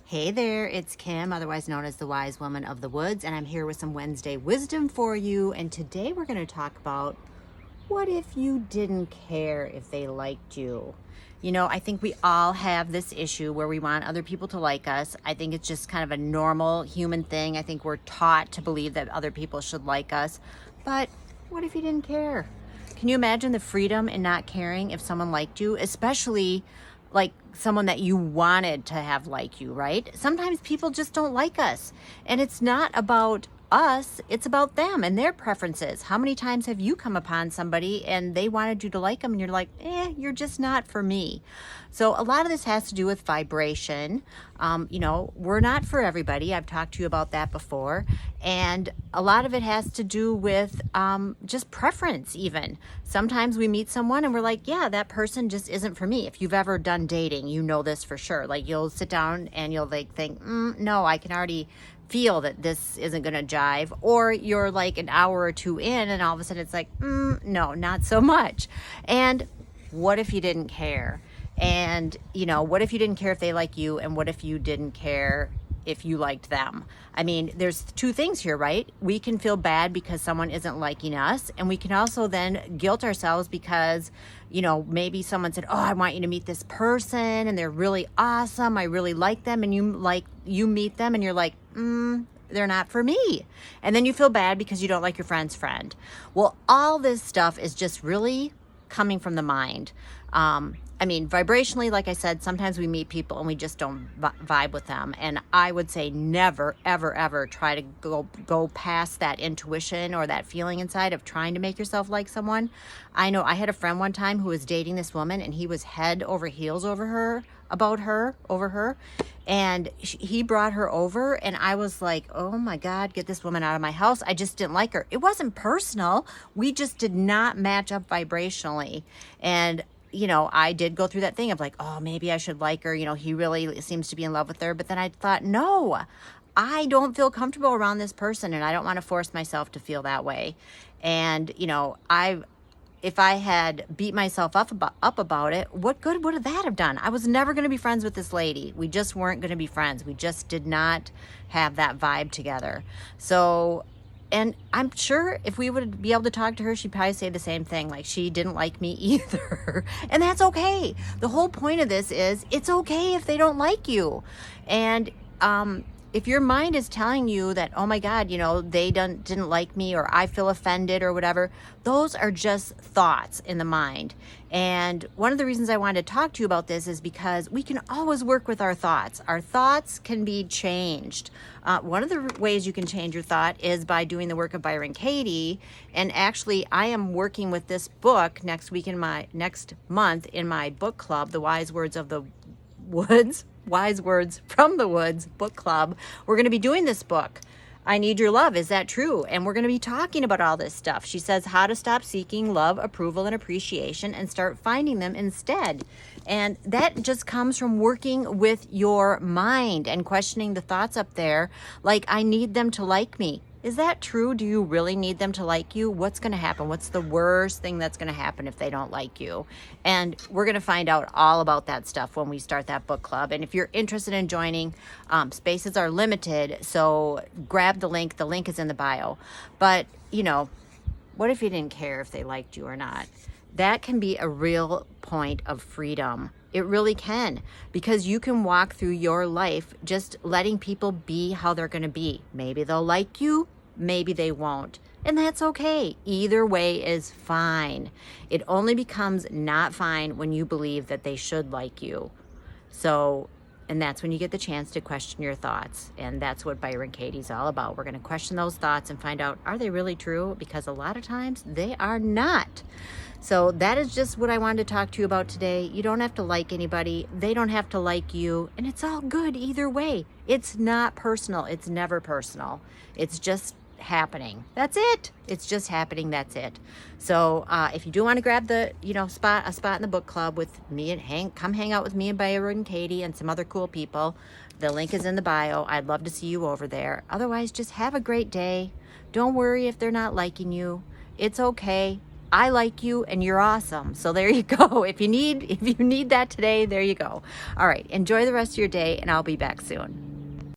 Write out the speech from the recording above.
Hey there, it's Kim, otherwise known as the Wise Woman of the Woods, and I'm here with some Wednesday wisdom for you. And today we're going to talk about what if you didn't care if they liked you? You know, I think we all have this issue where we want other people to like us. I think it's just kind of a normal human thing. I think we're taught to believe that other people should like us. But what if you didn't care? Can you imagine the freedom in not caring if someone liked you, especially like someone that you wanted to have like you, right? Sometimes people just don't like us, and it's not about us, it's about them and their preferences. How many times have you come upon somebody and they wanted you to like them and you're like, you're just not for me? So a lot of this has to do with vibration. We're not for everybody. I've talked to you about that before. And a lot of it has to do with just preference even. Sometimes we meet someone and we're like, yeah, that person just isn't for me. If you've ever done dating, you know this for sure. Like you'll sit down and you'll like think, no, I can already feel that this isn't going to jive. Or you're like an hour or two in and all of a sudden it's like, no, not so much. And what if you didn't care? And, what if you didn't care if they like you? And what if you didn't care if you liked them? I mean, there's two things here, right? We can feel bad because someone isn't liking us. And we can also then guilt ourselves because, maybe someone said, oh, I want you to meet this person and they're really awesome. I really like them. And you meet them and you're like, they're not for me. And then you feel bad because you don't like your friend's friend. Well, all this stuff is just really coming from the mind. Vibrationally, like I said, sometimes we meet people and we just don't vibe with them. And I would say never, ever, ever try to go past that intuition or that feeling inside of trying to make yourself like someone. I know I had a friend one time who was dating this woman and he was head over heels over her. And he brought her over and I was like, oh my God, get this woman out of my house. I just didn't like her. It wasn't personal. We just did not match up vibrationally. And I did go through that thing of like, oh, maybe I should like her. He really seems to be in love with her. But then I thought, no, I don't feel comfortable around this person and I don't want to force myself to feel that way. And, if I had beat myself up about it, what good would that have done? I was never going to be friends with this lady. We just weren't going to be friends. We just did not have that vibe together. So, and I'm sure if we would be able to talk to her, she'd probably say the same thing. Like she didn't like me either. And that's okay. The whole point of this is it's okay if they don't like you. And, if your mind is telling you that, oh my God, they didn't like me or I feel offended or whatever, those are just thoughts in the mind. And one of the reasons I wanted to talk to you about this is because we can always work with our thoughts. Our thoughts can be changed. One of the ways you can change your thought is by doing the work of Byron Katie. And actually, I am working with this book next month in my book club, The Wise Words of the Woods. Wise Words from the Woods book club. We're going to be doing this book, I Need Your Love. Is that true? And we're going to be talking about all this stuff. She says how to stop seeking love, approval, and appreciation and start finding them instead. And that just comes from working with your mind and questioning the thoughts up there. Like, I need them to like me. Is that true? Do you really need them to like you? What's going to happen? What's the worst thing that's going to happen if they don't like you? And we're going to find out all about that stuff when we start that book club. And if you're interested in joining, spaces are limited. So grab the link. The link is in the bio. But, what if you didn't care if they liked you or not? That can be a real point of freedom. It really can, because you can walk through your life just letting people be how they're going to be. Maybe they'll like you, maybe they won't. And that's okay. Either way is fine. It only becomes not fine when you believe that they should like you. And that's when you get the chance to question your thoughts. And that's what Byron Katie's all about. We're going to question those thoughts and find out, are they really true? Because a lot of times they are not. So that is just what I wanted to talk to you about today. You don't have to like anybody. They don't have to like you. And it's all good either way. It's not personal. It's never personal. It's just happening. That's it. It's just happening. That's it. So if you do want to grab the a spot in the book club with me and come hang out with me and Byron and Katie and some other cool people, the link is in the bio. I'd love to see you over there. Otherwise, just have a great day. Don't worry if they're not liking you. It's okay. I like you and you're awesome. So there you go. If you need that today, there you go. All right. Enjoy the rest of your day and I'll be back soon.